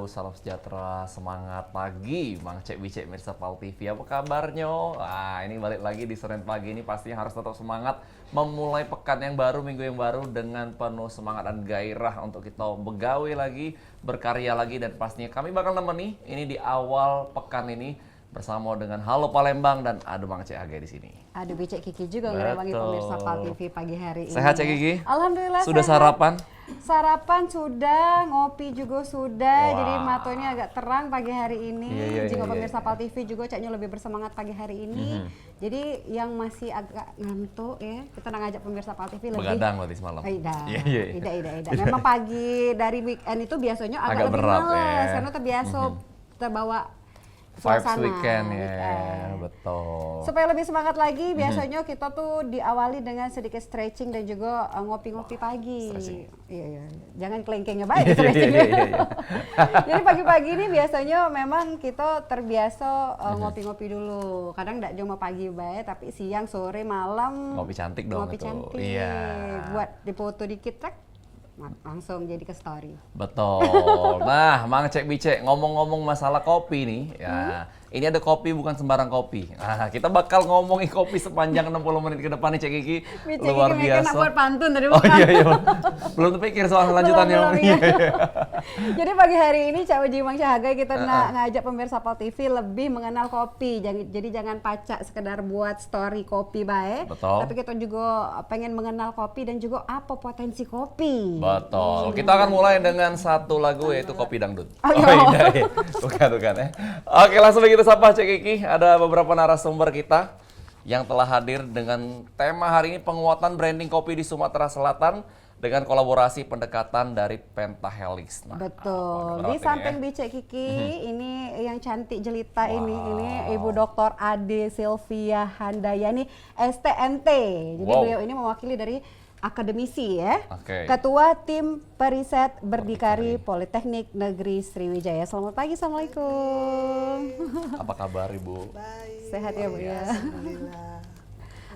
salam sejahtera, semangat pagi, Mang Cek Bicek Mirsa Pal TV. Apa kabarnya? Wah, ini balik lagi di Senin pagi ini pastinya harus tetap semangat memulai pekan yang baru, minggu yang baru dengan penuh semangat dan gairah untuk kita begawe lagi, berkarya lagi dan pastinya kami bakal nemeni ini di awal pekan ini bersama dengan Halo Palembang dan Aduh Mang Cek Age di sini. Aduh Bicek Kiki juga ngerewangi pemirsa Pal TV pagi hari ini. Sehat Cek Kiki? Alhamdulillah Sudah sehat. sarapan? Sarapan sudah, ngopi juga sudah, Wah. jadi matonya agak terang pagi hari ini. Iya, Jika iya, pemirsa iya. Pal TV juga caknya lebih bersemangat pagi hari ini. Jadi yang masih agak ngantuk ya, kita nak ngajak pemirsa Pal TV lebih. Begadang berarti semalam. Tidak, Iya, iya, iya. tidak. Memang pagi dari weekend itu biasanya agak lebih berat, malas, ya. karena terbiasa terbawa Vibes suasana. weekend ya, weekend. betul. Supaya lebih semangat lagi, biasanya kita tuh diawali dengan sedikit stretching dan juga ngopi-ngopi pagi. Stretching. Iya. Jangan kelengkengnya baik stretchingnya. Iya. Jadi pagi-pagi ini biasanya memang kita terbiasa ngopi-ngopi dulu. Kadang tidak cuma pagi baik, tapi siang, sore, malam. Ngopi cantik dong Ngopi itu. cantik. Iya. Buat dipoto dikit, langsung jadi ke story. Betul. Nah, Mang Cek Bicek, ngomong-ngomong masalah kopi nih, ya. Ini ada kopi bukan sembarang kopi. Nah, kita bakal ngomongin kopi sepanjang 60 menit ke depan nih Cek Kiki. Bicek Luar Kiki biasa. buat pantun tadi Oh bukan? iya. Belum terpikir soal lanjutannya. Belum, Iya. iya. Jadi pagi hari ini Cak Uji Mang Cahaga kita ngajak pemirsa Pal TV lebih mengenal kopi. Jadi jangan pacak sekedar buat story kopi baik. Betul. Tapi kita juga pengen mengenal kopi dan juga apa potensi kopi. Betul. Kita akan mulai dengan satu lagu yaitu Kopi Dangdut. Oh, iya. Bukan ya. Oke, langsung kita sapa Cek Kiki. Ada beberapa narasumber kita yang telah hadir dengan tema hari ini penguatan branding kopi di Sumatera Selatan dengan kolaborasi pendekatan dari Pentahelix. Nah, Betul. berat Di ini samping ya. Bicek Kiki, ini yang cantik jelita ini Ibu Dr. Ade Sylvia Handayani STNT. Jadi Wow. beliau ini mewakili dari akademisi ya. Oke. Ketua Tim Periset Berdikari Politeknik Negeri Sriwijaya. Selamat pagi, Assalamualaikum. Apa kabar Ibu? Baik. Sehat ya Bu ya. Alhamdulillah.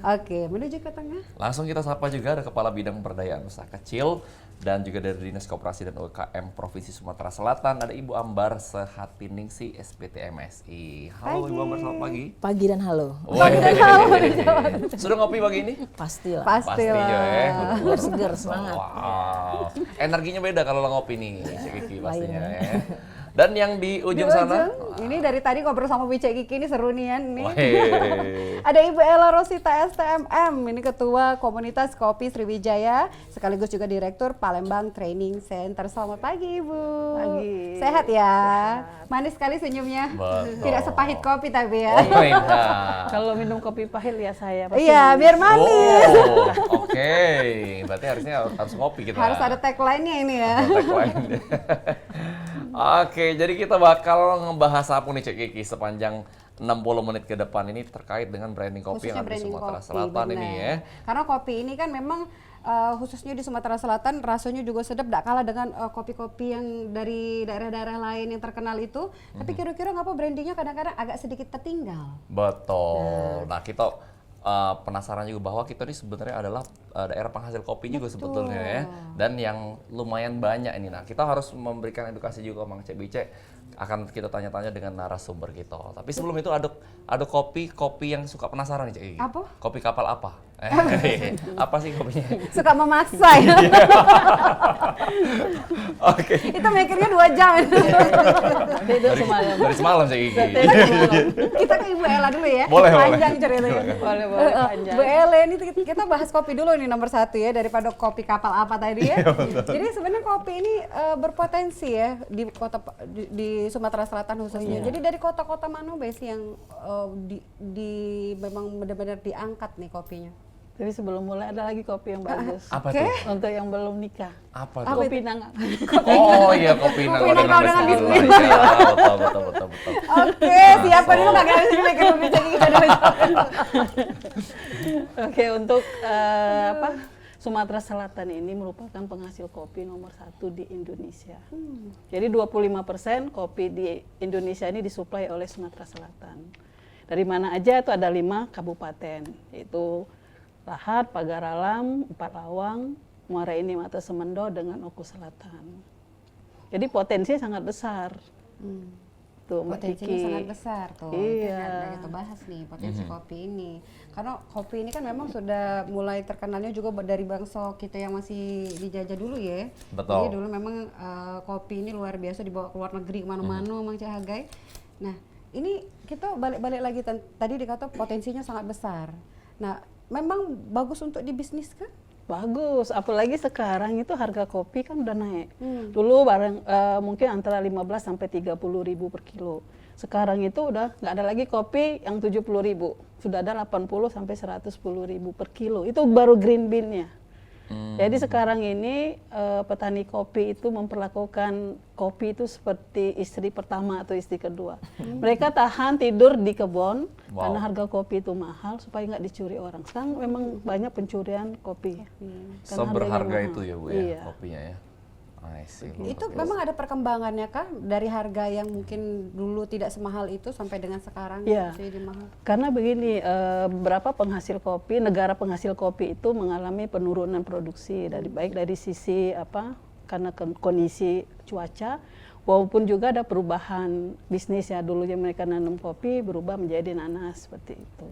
Oke, menuju ke tengah. Langsung kita sapa juga ada Kepala Bidang Pemberdayaan Usaha Kecil dan juga dari Dinas Koperasi dan UMKM Provinsi Sumatera Selatan ada Ibu Ambar Sehatiningsi SPT MSI. Halo Pagi. Ibu Ambar, selamat pagi. Pagi dan halo. Sudah ngopi pagi ini? Pastilah. Pastilah. ya. Biar seger, semangat. Wow. Energinya beda kalau ngopi nih, Cek Kiki pastinya ya. Dan yang di ujung sana, Ini dari tadi ngobrol sama Bicek Kiki ini seru nih ya. weh. Ada Ibu Ella Rosita STMM, ini Ketua Komunitas Kopi Sriwijaya, sekaligus juga Direktur Palembang Training Center. Selamat pagi Ibu. Pagi. Sehat ya? Manis sekali senyumnya. Betul. Tidak sepahit kopi tapi ya. Oh iya. Kalau minum kopi pahit ya saya pasti Iya, biar manis. Oh, oke. Berarti harus ngopi kita. Harus ada tagline-nya ini ya. Tagline. Oke, jadi kita bakal ngebahas apa nih Cek Kiki sepanjang 60 menit ke depan ini terkait dengan branding kopi yang ada di Sumatera Selatan ini benar. ya. Karena kopi ini kan memang khususnya di Sumatera Selatan rasanya juga sedap, tidak kalah dengan kopi-kopi yang dari daerah-daerah lain yang terkenal itu. Tapi kira-kira ngapa brandingnya kadang-kadang agak sedikit tertinggal? Betul. Nah, kita penasaran juga bahwa kita ini sebenarnya adalah daerah penghasil kopi juga sebetulnya ya. Dan yang lumayan banyak ini. Nah, kita harus memberikan edukasi juga Mang Cek Bicek. Akan kita tanya-tanya dengan narasumber kita. Tapi sebelum itu ada kopi yang suka penasaran nih Cek Kiki. Apa? Kopi kapal apa? Apa sih kopinya? Suka memaksa ya. Oke. Itu mikirnya 2 jam. tidur semalam. Dari semalam Cek Kiki. Kita ke Ibu Ella dulu ya. Boleh, Panjang boleh. ceritanya. Boleh panjang. Bu Ella ini kita bahas kopi dulu nih nomor 1 ya, daripada kopi kapal apa tadi ya. Jadi sebenarnya kopi ini berpotensi ya di Sumatera Selatan khususnya. Jadi dari kota-kota mana sih yang memang benar-benar diangkat nih kopinya? Tapi sebelum mulai ada lagi kopi yang bagus. Apa Oke. tuh? Untuk yang belum nikah. Apa Apa tuh? Kopi nangka. Oh iya, kopi nangka Kopi nangka dengan bismillah. Iya, betul. Oke, siapa dulu nggak harus mikir pembicara kita dulu. Oke, untuk Sumatera Selatan ini merupakan penghasil kopi nomor 1 di Indonesia. Jadi 25% kopi di Indonesia ini disuplai oleh Sumatera Selatan. Dari mana aja itu ada 5 kabupaten, yaitu Lahat, Pagaralam, Empat Lawang, Muara Enim atau Semendo dengan Oku Selatan. Jadi potensinya sangat besar. Tuh, Mbak Potensinya Kiki. sangat besar tuh. Iya. Kita kita bahas nih potensi kopi ini. Karena kopi ini kan memang sudah mulai terkenalnya juga dari bangsa kita yang masih dijajah dulu ya. Betul. Jadi dulu memang kopi ini luar biasa dibawa ke luar negeri kemana-mana, Mang Cak Hagai. Nah, ini kita balik-balik lagi tadi dikata potensinya sangat besar. Nah, memang bagus untuk dibisniskan? Bagus, apalagi sekarang itu harga kopi kan udah naik. Dulu mungkin antara 15 sampai 30 ribu per kilo. Sekarang itu udah nggak ada lagi kopi yang 70 ribu. Sudah ada 80 sampai 110 ribu per kilo. Itu baru green bean-nya. Jadi sekarang ini petani kopi itu memperlakukan kopi itu seperti istri pertama atau istri kedua. Mereka tahan tidur di kebun karena harga kopi itu mahal supaya nggak dicuri orang. Sekarang memang banyak pencurian kopi. Karena Seberharga harganya itu mahal. ya Bu ya, Iya. kopinya ya. I see. Itu memang ada perkembangannya kah dari harga yang mungkin dulu tidak semahal itu sampai dengan sekarang Iya. jadi mahal? Karena begini, beberapa penghasil kopi, negara penghasil kopi itu mengalami penurunan produksi baik dari sisi karena kondisi cuaca, walaupun juga ada perubahan bisnis ya. Dulunya mereka nanam kopi berubah menjadi nanas seperti itu.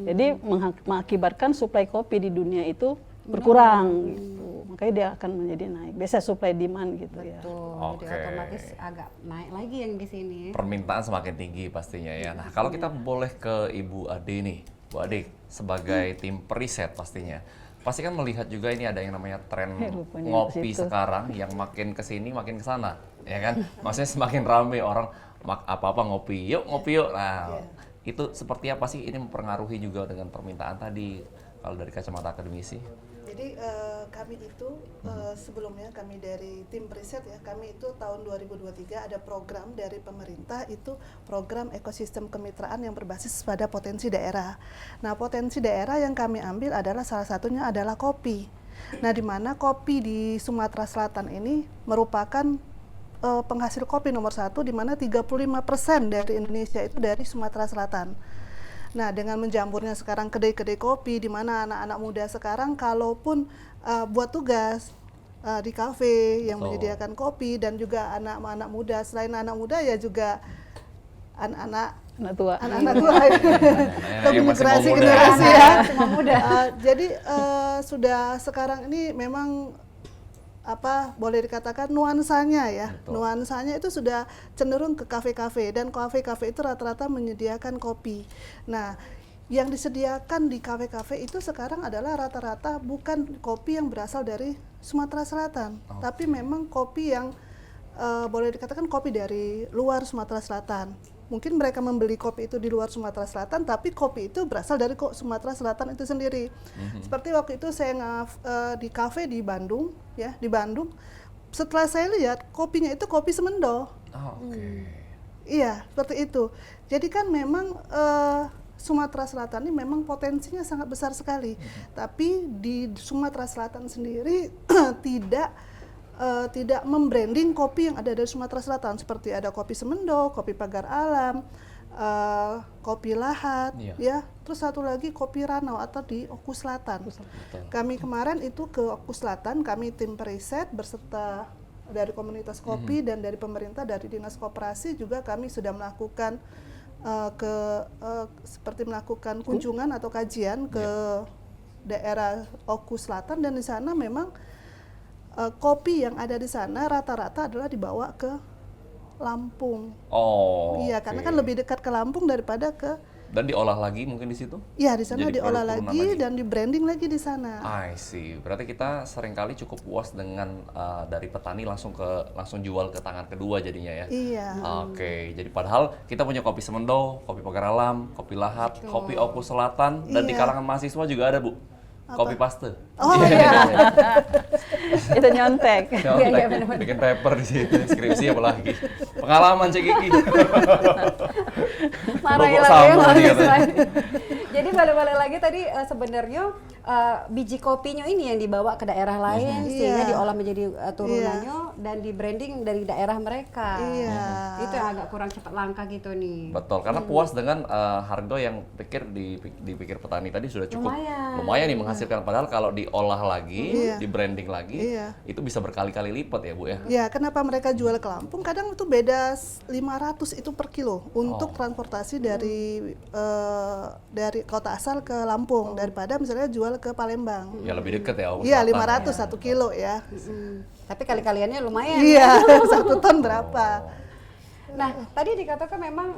Jadi mengakibatkan suplai kopi di dunia itu berkurang gitu. Makanya dia akan menjadi naik. Biasa supply demand gitu ya. Tuh, jadi Oke. otomatis agak naik lagi yang di sini ya. Permintaan semakin tinggi pastinya ya. Nah, kalau kita boleh ke Ibu Ade nih, Bu Ade sebagai tim periset pastinya. Pasti kan melihat juga ini ada yang namanya tren Rupanya ngopi ke situ. sekarang yang makin kesini makin ke sana, ya kan? Maksudnya semakin rame orang apa-apa ngopi yuk. Nah, itu seperti apa sih ini mempengaruhi juga dengan permintaan tadi kalau dari kacamata akademisi? Jadi kami itu sebelumnya kami dari tim riset ya, kami itu tahun 2023 ada program dari pemerintah, itu program ekosistem kemitraan yang berbasis pada potensi daerah. Nah, potensi daerah yang kami ambil adalah salah satunya adalah kopi. Nah, di mana kopi di Sumatera Selatan ini merupakan penghasil kopi nomor 1, di mana 35% dari Indonesia itu dari Sumatera Selatan. Nah, dengan menjamurnya sekarang kedai-kedai kopi, di mana anak-anak muda sekarang kalaupun buat tugas di kafe yang menyediakan kopi, dan juga anak-anak muda, selain anak muda ya juga anak-anak tua. anak-anak tua ya. yang masih mau muda. generasi ya. Semua muda. Jadi sudah sekarang ini memang boleh dikatakan nuansanya ya. Betul. Nuansanya itu sudah cenderung ke kafe-kafe, dan kafe-kafe itu rata-rata menyediakan kopi. Nah, yang disediakan di kafe-kafe itu sekarang adalah rata-rata bukan kopi yang berasal dari Sumatera Selatan, tapi memang kopi yang boleh dikatakan kopi dari luar Sumatera Selatan. Mungkin mereka membeli kopi itu di luar Sumatera Selatan, tapi kopi itu berasal dari Sumatera Selatan itu sendiri. Seperti waktu itu saya di kafe di Bandung, ya, di Bandung. Setelah saya lihat kopinya itu kopi Semendo. Oke. Iya, seperti itu. Jadi kan memang Sumatera Selatan ini memang potensinya sangat besar sekali. Tapi di Sumatera Selatan sendiri tidak membranding kopi yang ada dari Sumatera Selatan, seperti ada kopi Semendo, kopi Pagar Alam, kopi Lahat, ya. Terus satu lagi kopi Ranau atau di Oku Selatan. Kami kemarin itu ke Oku Selatan, kami tim periset berserta dari komunitas kopi dan dari pemerintah, dari Dinas Koperasi juga kami sudah melakukan seperti melakukan kunjungan atau kajian ke daerah Oku Selatan, dan di sana memang kopi yang ada di sana rata-rata adalah dibawa ke Lampung. Iya, karena kan lebih dekat ke Lampung daripada ke. Dan diolah lagi mungkin di situ? Iya, di sana Jadi diolah produk turunan lagi dan di branding lagi di sana. I see. Berarti kita seringkali cukup puas dengan dari petani langsung jual ke tangan kedua jadinya ya. Iya. Oke, jadi padahal kita punya kopi Semendo, kopi Pagar Alam, kopi Lahat, kopi Oku Selatan, dan di kalangan mahasiswa juga ada, Bu. Kopi paste. Oh iya. Itu nyontek. Bikin paper di situ, skripsi apalagi. Pengalaman Cik Kiki. Marahin Kok lagi sama yang nih habis katanya? lagi. Jadi balik-balik lagi tadi sebenarnya biji kopinya ini yang dibawa ke daerah lain sehingga Iya. diolah menjadi turunannya dan di branding dari daerah mereka. Iya. Itu yang agak kurang cepat langka gitu nih. Betul, karena puas dengan harga yang dipikir petani tadi sudah cukup lumayan nih menghasilkan. Padahal kalau diolah lagi, di branding lagi, itu bisa berkali-kali lipat ya Bu ya. Ya, kenapa mereka jual ke Lampung? Kadang itu beda 500 itu per kilo untuk transportasi dari kota asal ke Lampung daripada misalnya jual ke Palembang. Ya lebih dekat ya. Iya, 500 1 kilo ya. Tapi kali-kaliannya lumayan. Iya, 1 ton berapa? Nah, tadi dikatakan memang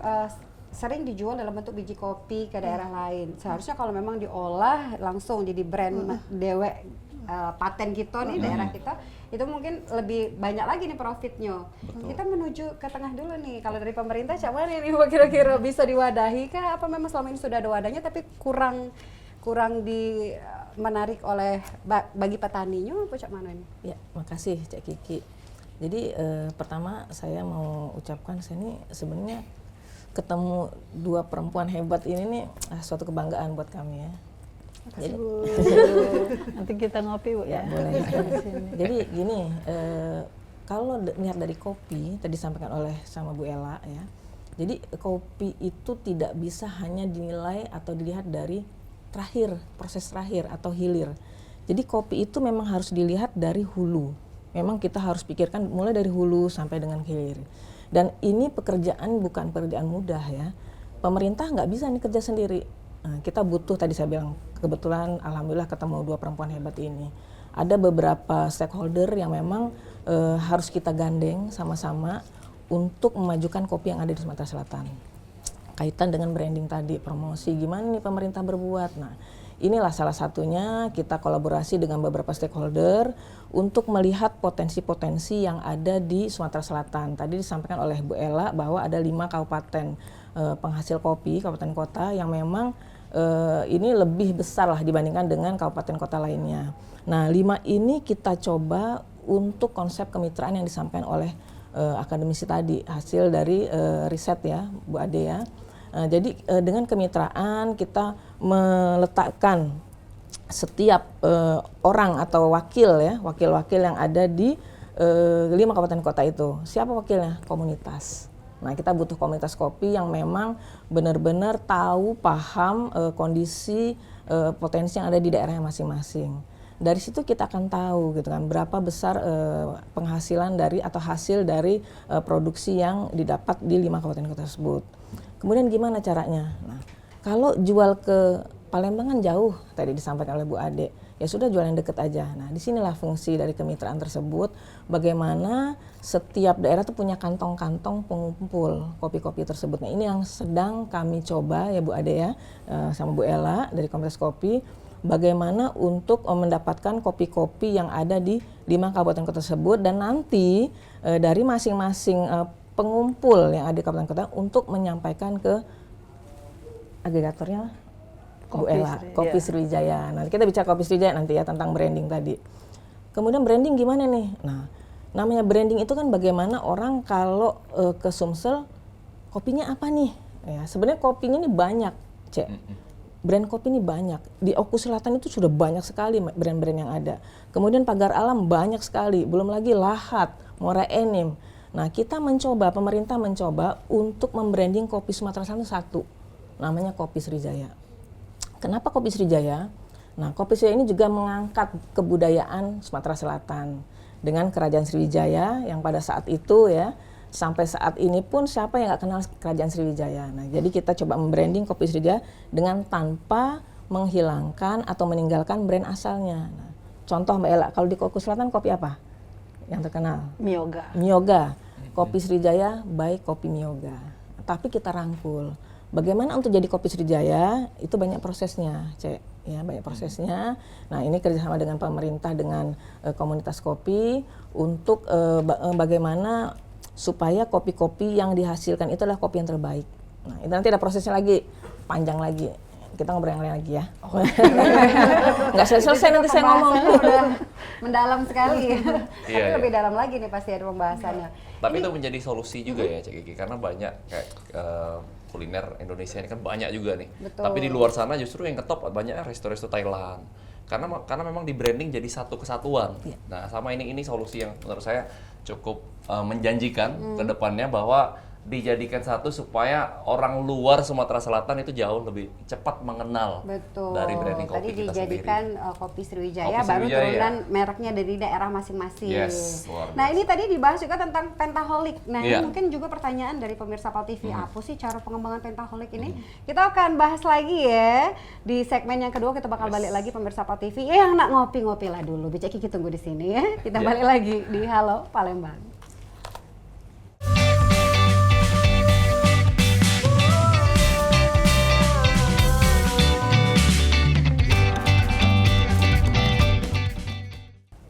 sering dijual dalam bentuk biji kopi ke daerah lain. Seharusnya kalau memang diolah langsung jadi brand dewek paten kita nih daerah kita, itu mungkin lebih banyak lagi nih profitnya. Kita menuju ke tengah dulu nih. Kalau dari pemerintah cak mana nih kira-kira bisa diwadahi kah? Apa memang selama ini sudah ada wadahnya tapi kurang di menarik oleh bagi petaninya apa cak mana ini? Ya, makasih Cak Kiki. Jadi pertama saya mau ucapkan saya ini sebenarnya ketemu dua perempuan hebat ini nih suatu kebanggaan buat kami ya. Jadi, Nanti kita ngopi Bu ya. boleh. Jadi gini, kalau lihat dari kopi tadi disampaikan oleh sama Bu Ella ya. Jadi kopi itu tidak bisa hanya dinilai atau dilihat dari proses terakhir atau hilir. Jadi kopi itu memang harus dilihat dari hulu. Memang kita harus pikirkan mulai dari hulu sampai dengan hilir. Dan ini pekerjaan bukan pekerjaan mudah ya. Pemerintah nggak bisa nih kerja sendiri. Nah, kita butuh, tadi saya bilang, kebetulan alhamdulillah ketemu dua perempuan hebat ini. Ada beberapa stakeholder yang memang harus kita gandeng sama-sama untuk memajukan kopi yang ada di Sumatera Selatan. Kaitan dengan branding tadi, promosi, gimana nih pemerintah berbuat. Nah, inilah salah satunya kita kolaborasi dengan beberapa stakeholder untuk melihat potensi-potensi yang ada di Sumatera Selatan. Tadi disampaikan oleh Bu Ella bahwa ada 5 kabupaten penghasil kopi, kabupaten kota yang memang ini lebih besar lah dibandingkan dengan kabupaten kota lainnya. Nah, 5 ini kita coba untuk konsep kemitraan yang disampaikan oleh akademisi tadi, hasil dari riset ya, Bu Ade ya. Jadi dengan kemitraan kita meletakkan setiap orang atau wakil-wakil yang ada di 5 kabupaten kota itu. Siapa wakilnya? Komunitas. Nah, kita butuh komunitas kopi yang memang benar-benar tahu, paham kondisi potensi yang ada di daerahnya masing-masing. Dari situ kita akan tahu gitu kan berapa besar penghasilan dari atau hasil dari produksi yang didapat di 5 kabupaten kota tersebut. Kemudian gimana caranya? Nah, kalau jual ke Palembang kan jauh, tadi disampaikan oleh Bu Ade. Ya sudah jual yang dekat aja. Nah, disinilah fungsi dari kemitraan tersebut. Bagaimana setiap daerah tuh punya kantong-kantong pengumpul kopi-kopi tersebut. Nah, ini yang sedang kami coba ya Bu Ade ya, sama Bu Ella dari Komunitas Kopi. Bagaimana untuk mendapatkan kopi-kopi yang ada di 5 kabupaten kota tersebut. Dan nanti dari masing-masing pengumpul yang ada di kabupaten kota untuk menyampaikan ke agregatornya Bu Ella, Kopi Sriwijaya. Nanti kita bicara Kopi Sriwijaya nanti ya tentang branding tadi. Kemudian branding gimana nih? Nah, namanya branding itu kan bagaimana orang kalau ke Sumsel kopinya apa nih? Ya, sebenarnya kopinya ini banyak, Cek. Brand kopi ini banyak. Di Oku Selatan itu sudah banyak sekali brand-brand yang ada. Kemudian Pagar Alam banyak sekali. Belum lagi Lahat, Muara Enim. Nah, kita mencoba, pemerintah mencoba untuk membranding kopi Sumatera Selatan satu. Namanya Kopi Sriwijaya. Kenapa Kopi Sriwijaya? Nah, Kopi Sriwijaya ini juga mengangkat kebudayaan Sumatera Selatan dengan Kerajaan Sriwijaya yang pada saat itu ya, sampai saat ini pun siapa yang nggak kenal Kerajaan Sriwijaya. Nah, jadi kita coba membranding Kopi Sriwijaya dengan tanpa menghilangkan atau meninggalkan brand asalnya. Nah, contoh Mbak Ella, kalau di Oku Selatan kopi apa yang terkenal? Miyoga. Miyoga. Kopi Sriwijaya baik kopi Miyoga. Tapi kita rangkul. Bagaimana untuk jadi Kopi Sriwijaya itu banyak prosesnya, Cek. Ya, banyak prosesnya. Nah, ini kerjasama dengan pemerintah dengan komunitas kopi untuk bagaimana supaya kopi-kopi yang dihasilkan itu adalah kopi yang terbaik. Nah, itu nanti ada prosesnya lagi, panjang lagi. Kita ngobrol yang lain lagi ya. Nggak selesai nanti saya ngomong. Udah mendalam sekali. Tapi Iya, lebih dalam lagi nih pasti ada pembahasannya. Tapi itu menjadi solusi juga ya Cik Kiki, karena banyak kayak kuliner Indonesia ini kan banyak juga nih. Betul. Tapi di luar sana justru yang ketop banyak resto-resto Thailand, karena memang di branding jadi satu kesatuan. Nah, sama ini solusi yang menurut saya cukup menjanjikan ke depannya, bahwa dijadikan satu supaya orang luar Sumatera Selatan itu jauh lebih cepat mengenal Betul. dari branding kopi Tadi kita dijadikan sendiri. Kopi Sriwijaya, Kopi baru Sriwijaya. turunan mereknya dari daerah masing-masing. Yes, luar Nah, biasa. ini tadi dibahas juga tentang Pentaholic. Nah, ini Iya. mungkin juga pertanyaan dari pemirsa PAL TV, apa sih cara pengembangan Pentaholic ini? Kita akan bahas lagi ya di segmen yang kedua. Kita bakal balik lagi pemirsa PAL TV. Yang nak ngopi-ngopi lah dulu. Bicek Kiki tunggu di sini ya. Kita Iya. balik lagi di Halo Palembang.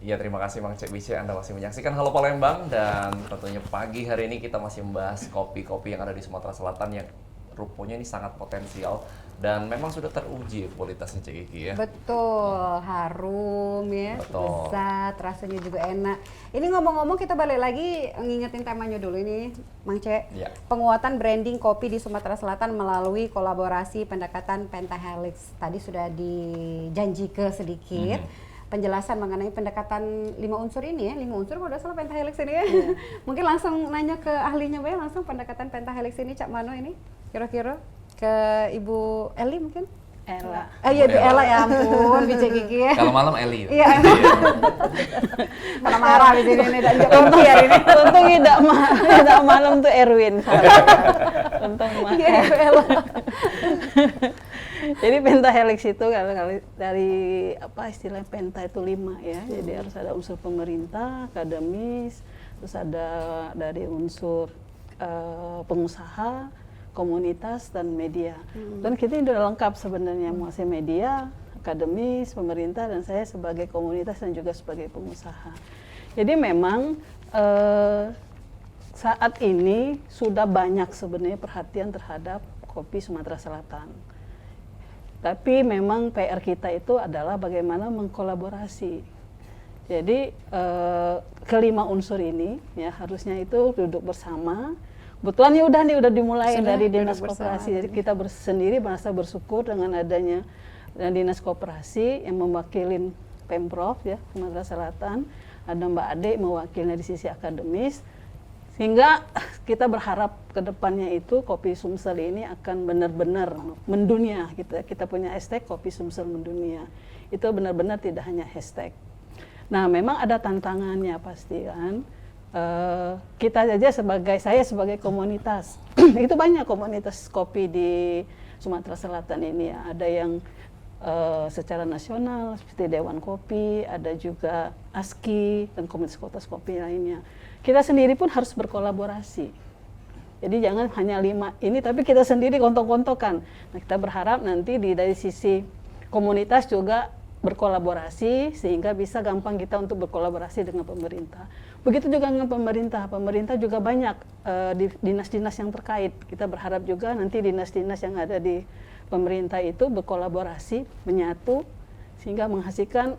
Iya, terima kasih Mang Cek Wice, Anda masih menyaksikan Halo Palembang, dan tentunya pagi hari ini kita masih membahas kopi-kopi yang ada di Sumatera Selatan yang rupanya ini sangat potensial dan memang sudah teruji kualitasnya, Cek Kiki ya. Betul, harum ya, Betul. lezat, rasanya juga enak. Ini ngomong-ngomong kita balik lagi ngingetin temanya dulu ini, Mang Cek. Iya. Penguatan branding kopi di Sumatera Selatan melalui kolaborasi pendekatan Pentahelix. Tadi sudah dijanjikan sedikit. Penjelasan mengenai pendekatan 5 unsur ini ya, 5 unsur kalau udah salah Pentahelix ini ya. Mungkin langsung nanya ke ahlinya Mbak, langsung pendekatan Pentahelix ini Cak Mano ini kira-kira ke Ibu Eli mungkin? Ella. Iya, Bu Ella, ya ampun, Bicek Kiki ya. Kalau malam Eli. Iya. Karena marah di sini nih dan kopi hari ini. Untung tidak malam tuh Erwin. Untung Iya, Bu Ella. Jadi pentahelix itu kalau dari apa istilah penta itu 5 ya. Jadi harus ada unsur pemerintah, akademis, terus ada dari unsur pengusaha, komunitas dan media. Dan kita ini udah lengkap sebenarnya, masih media, akademis, pemerintah, dan saya sebagai komunitas dan juga sebagai pengusaha. Jadi memang saat ini sudah banyak sebenarnya perhatian terhadap kopi Sumatera Selatan. Tapi memang PR kita itu adalah bagaimana mengkolaborasi. Jadi kelima unsur ini ya harusnya itu duduk bersama. Kebetulan ya udah dimulai Sudah dari dinas duduk koperasi. bersama. Jadi kita sendiri merasa bersyukur dengan adanya dan dinas koperasi yang mewakili Pemprov ya Sumatera Selatan. Ada Mbak Ade mewakili dari sisi akademis. Sehingga kita berharap ke depannya itu kopi Sumsel ini akan benar-benar mendunia gitu. Kita punya hashtag kopi Sumsel mendunia. Itu benar-benar tidak hanya hashtag. Nah, memang ada tantangannya pasti kan. Kita saja saya sebagai komunitas, itu banyak komunitas kopi di Sumatera Selatan ini ya. Ada yang secara nasional seperti Dewan Kopi, ada juga ASKI dan komunitas kopi lainnya. Kita sendiri pun harus berkolaborasi. Jadi jangan hanya 5 ini, tapi kita sendiri gontok-gontokan. Nah, kita berharap nanti dari sisi komunitas juga berkolaborasi sehingga bisa gampang kita untuk berkolaborasi dengan pemerintah. Begitu juga dengan pemerintah. Pemerintah juga banyak dinas-dinas yang terkait. Kita berharap juga nanti dinas-dinas yang ada di pemerintah itu berkolaborasi, menyatu sehingga menghasilkan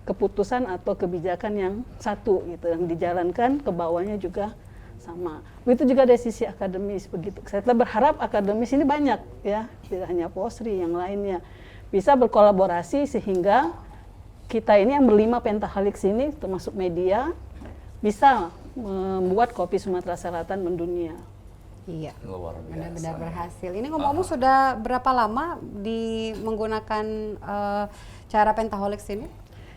keputusan atau kebijakan yang satu gitu, yang dijalankan ke bawahnya juga sama. Begitu juga dari sisi akademis begitu. Saya berharap akademis ini banyak ya, tidak hanya POSRI, yang lainnya bisa berkolaborasi sehingga kita ini yang berlima Pentahelix ini termasuk media bisa membuat kopi Sumatera Selatan mendunia. Iya. Luar biasa. Benar-benar berhasil. Ini ngomong-ngomong sudah berapa lama menggunakan cara Pentahelix ini?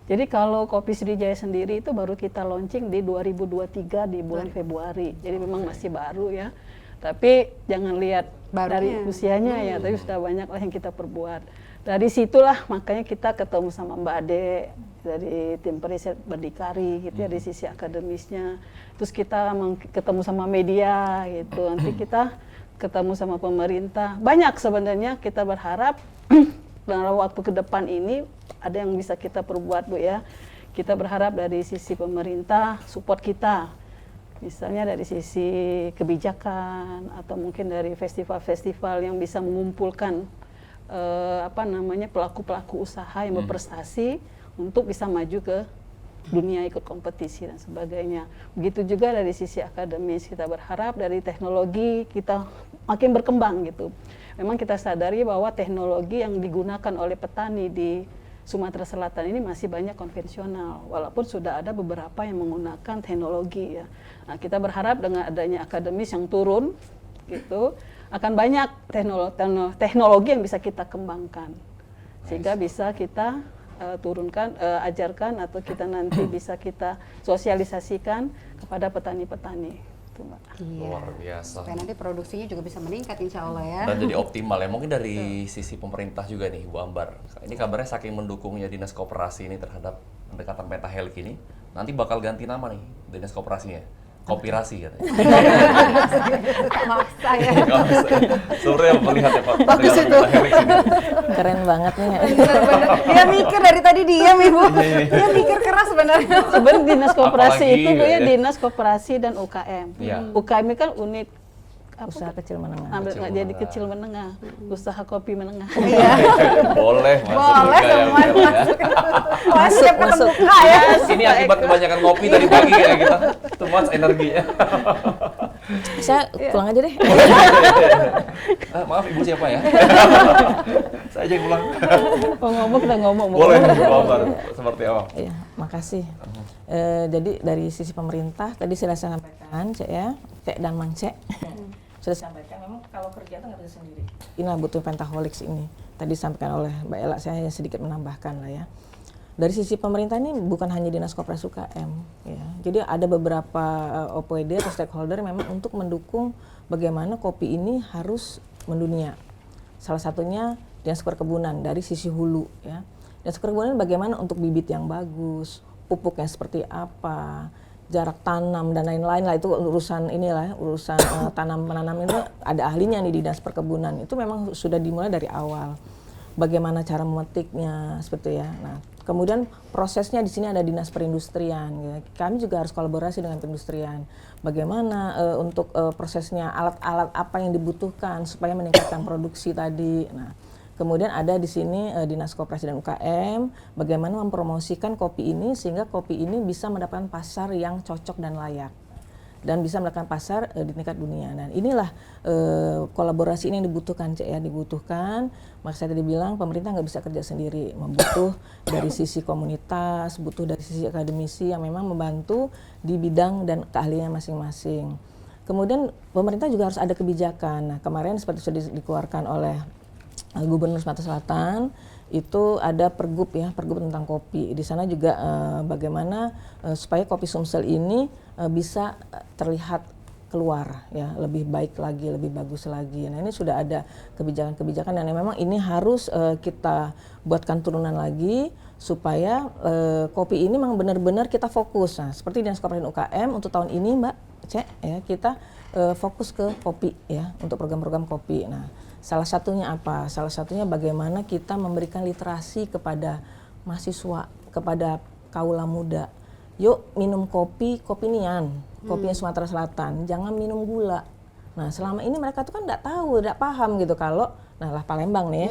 Jadi kalau kopi Sriwijaya sendiri itu baru kita launching di 2023 di bulan Februari. Jadi memang masih baru ya. Tapi jangan lihat dari usianya ya, tapi sudah banyak lah yang kita perbuat. Dari situlah makanya kita ketemu sama Mbak Ade dari tim periset berdikari gitu ya, dari sisi akademisnya. Terus kita ketemu sama media gitu. Nanti kita ketemu sama pemerintah. Banyak sebenarnya, kita berharap dalam waktu ke depan ini ada yang bisa kita perbuat, Bu ya. Kita berharap dari sisi pemerintah support kita. Misalnya dari sisi kebijakan atau mungkin dari festival-festival yang bisa mengumpulkan pelaku-pelaku usaha yang berprestasi untuk bisa maju ke dunia, ikut kompetisi dan sebagainya. Begitu juga dari sisi akademis, kita berharap dari teknologi kita makin berkembang gitu. Memang kita sadari bahwa teknologi yang digunakan oleh petani di Sumatera Selatan ini masih banyak konvensional, walaupun sudah ada beberapa yang menggunakan teknologi ya. Nah, kita berharap dengan adanya akademis yang turun, gitu, akan banyak teknologi yang bisa kita kembangkan, sehingga bisa kita turunkan, ajarkan atau kita nanti bisa kita sosialisasikan kepada petani-petani. Itu, Mbak. Iya. Luar biasa. Supaya nanti produksinya juga bisa meningkat insya Allah ya. Dan jadi optimal ya. Mungkin dari sisi pemerintah juga nih Bu Ambar. Ini kabarnya saking mendukungnya Dinas Koperasi ini terhadap pendekatan pentahelik ini, nanti bakal ganti nama nih Dinas Koperasinya. Kopirasi katanya. Maksa ya. Sebenarnya melihat ya Pak. Bagus pendekatan itu. pentahelik ini. Keren banget nih. Bener-bener. Dia mikir dari tadi diam Ibu. Dia mikir keras sebenarnya. Sebenarnya dinas koperasi Apalagi, itu Bu ya, ya. dinas koperasi dan UKM. Iya. UKM ini kan unit Usaha kecil menengah. ambil Kecil nggak jadi menengah. kecil menengah, usaha kopi menengah. Boleh masuk Boleh juga ya, semua Bu Ella ya. masuk. Wah, setiap ketemu masuk. K ya. Ini akibat kebanyakan ngopi tadi pagi ya kita. Too much energinya. Saya pulang aja deh. Maaf Ibu siapa ya? Saya aja yang pulang. Mau ngomong kita ngomong. mau Boleh ngomong. Bu Ambar. Seperti apa? Iya, makasih. Jadi dari sisi pemerintah tadi sudah saya sampaikan, Cek ya, Cek dan Mang Cek. Sudah saya sampaikan memang kalau kerja itu nggak bisa sendiri. Inilah butuh pentaholics ini. Tadi disampaikan oleh Mbak Ella, saya sedikit menambahkan lah ya. Dari sisi pemerintah ini bukan hanya Dinas Koperasi UKM, ya. Jadi ada beberapa OPD atau stakeholder memang untuk mendukung bagaimana kopi ini harus mendunia. Salah satunya Dinas Perkebunan dari sisi hulu, ya. Dinas Perkebunan bagaimana untuk bibit yang bagus, pupuknya seperti apa, jarak tanam dan lain-lain lah, itu urusan inilah, urusan tanam menanam itu ada ahlinya nih di Dinas Perkebunan. Itu memang sudah dimulai dari awal. Bagaimana cara memetiknya seperti ya. Nah, kemudian prosesnya di sini ada Dinas Perindustrian ya. Kami juga harus kolaborasi dengan perindustrian. Bagaimana untuk prosesnya, alat-alat apa yang dibutuhkan supaya meningkatkan produksi tadi. Nah, kemudian ada di sini Dinas Koperasi dan UKM, bagaimana mempromosikan kopi ini sehingga kopi ini bisa mendapatkan pasar yang cocok dan layak dan bisa mendapatkan pasar di tingkat dunia. Dan inilah kolaborasi ini yang dibutuhkan, Cek ya, dibutuhkan. Maka saya tadi bilang pemerintah nggak bisa kerja sendiri, membutuh dari sisi komunitas, butuh dari sisi akademisi yang memang membantu di bidang dan keahliannya masing-masing. Kemudian pemerintah juga harus ada kebijakan. Nah, kemarin seperti sudah dikeluarkan oleh Gubernur Sumatera Selatan, itu ada pergub ya, pergub tentang kopi. Di sana juga bagaimana supaya kopi Sumsel ini bisa terlihat keluar ya, lebih baik lagi, lebih bagus lagi. Nah, ini sudah ada kebijakan-kebijakan dan memang ini harus kita buatkan turunan lagi supaya kopi ini memang benar-benar kita fokus. Nah, seperti Dinas Koperasi dan UKM untuk tahun ini Mbak Cek ya, kita fokus ke kopi ya, untuk program-program kopi. Nah, salah satunya apa? Salah satunya bagaimana kita memberikan literasi kepada mahasiswa, kepada kaula muda. Yuk minum kopi, kopi nian, kopinya Sumatera Selatan, jangan minum gula. Nah, selama ini mereka tuh kan nggak tahu, nggak paham gitu kalau, nah lah Palembang nih ya,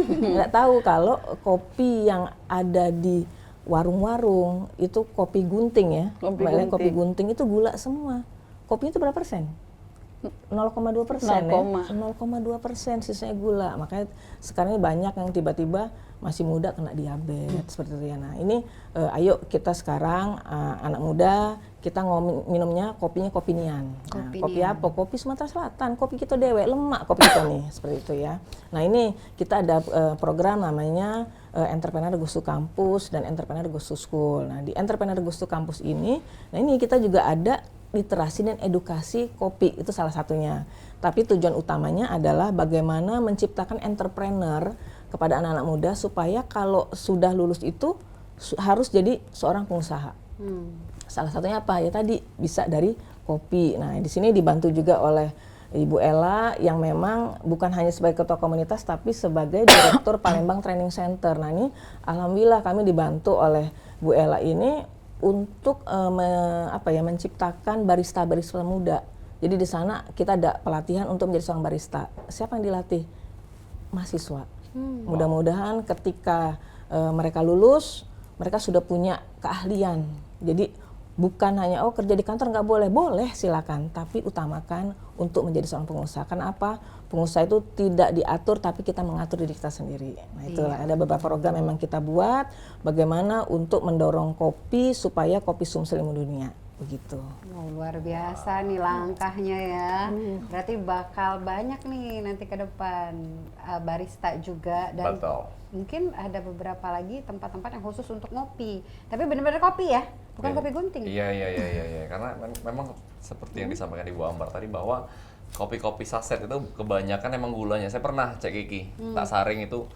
nggak tahu kalau kopi yang ada di warung-warung itu kopi gunting ya, kopi gunting itu gula semua. Kopinya itu berapa persen? 0,2% ya, 0,2% sisanya gula. Makanya sekarang ini banyak yang tiba-tiba masih muda kena diabetes seperti itu ya. Nah, ini ayo kita sekarang anak muda kita minumnya kopinya kopi nian. Nah, kopi apa? Kopi Sumatera Selatan, kopi kita dewe, lemak kopi kita nih seperti itu ya. Nah, ini kita ada program namanya Entrepreneur Goes to Campus dan Entrepreneur Goes to School. Nah, di Entrepreneur Goes to Campus ini, nah ini kita juga ada literasi dan edukasi kopi, itu salah satunya. Tapi tujuan utamanya adalah bagaimana menciptakan entrepreneur kepada anak-anak muda supaya kalau sudah lulus itu harus jadi seorang pengusaha. Salah satunya apa? Ya tadi bisa dari kopi. Nah, di sini dibantu juga oleh Ibu Ella yang memang bukan hanya sebagai ketua komunitas tapi sebagai direktur Palembang Training Center. Nah, ini alhamdulillah kami dibantu oleh Bu Ella ini untuk menciptakan barista-barista muda. Jadi di sana kita ada pelatihan untuk menjadi seorang barista. Siapa yang dilatih? Mahasiswa. Mudah-mudahan ketika mereka lulus, mereka sudah punya keahlian. Jadi bukan hanya kerja di kantor nggak boleh, boleh silakan, tapi utamakan untuk menjadi seorang pengusaha. Karena apa? Pengusaha itu tidak diatur, tapi kita mengatur diri kita sendiri. Nah itulah ada beberapa program memang kita buat bagaimana untuk mendorong kopi supaya kopi Sumsel mendunia. Begitu. Wow, luar biasa nih langkahnya ya. Berarti bakal banyak nih nanti ke depan barista juga, dan Betul. mungkin ada beberapa lagi tempat-tempat yang khusus untuk ngopi. Tapi benar-benar kopi ya, bukan kopi gunting. Iya. Karena memang seperti yang disampaikan Ibu Ambar tadi bahwa kopi-kopi saset itu kebanyakan emang gulanya. Saya pernah cek Kiki, tak saring itu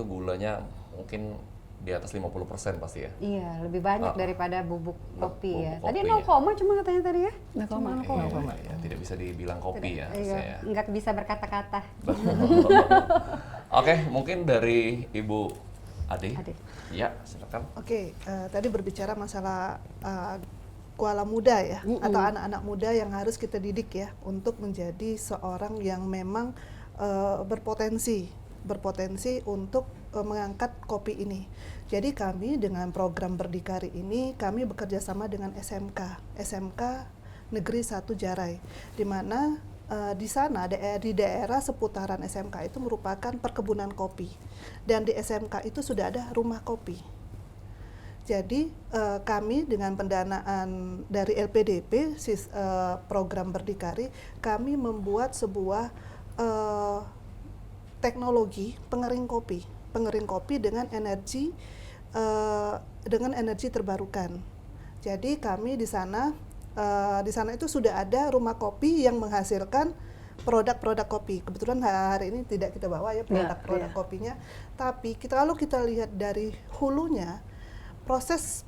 gulanya mungkin di atas 50% pasti ya. Iya, lebih banyak daripada bubuk kopi ya. bubuk Tadi kopi, 0, cuma katanya tadi ya. 0,0. Iya, tidak bisa dibilang kopi ya. Iya, nggak bisa berkata-kata. Oke, mungkin dari Ibu Ade. Ade. Ya, silakan. Oke, tadi berbicara masalah kuala muda ya, atau anak-anak muda yang harus kita didik ya untuk menjadi seorang yang memang berpotensi untuk mengangkat kopi ini. Jadi kami dengan program Berdikari ini kami bekerja sama dengan SMK Negeri 1 Jarai, di mana di sana di daerah seputaran SMK itu merupakan perkebunan kopi, dan di SMK itu sudah ada rumah kopi. Jadi kami dengan pendanaan dari LPDP program Berdikari, kami membuat sebuah teknologi pengering kopi dengan energi terbarukan. Jadi kami di sana itu sudah ada rumah kopi yang menghasilkan produk-produk kopi. Kebetulan hari ini tidak kita bawa ya produk-produk kopinya, tapi kalau kita lihat dari hulunya, proses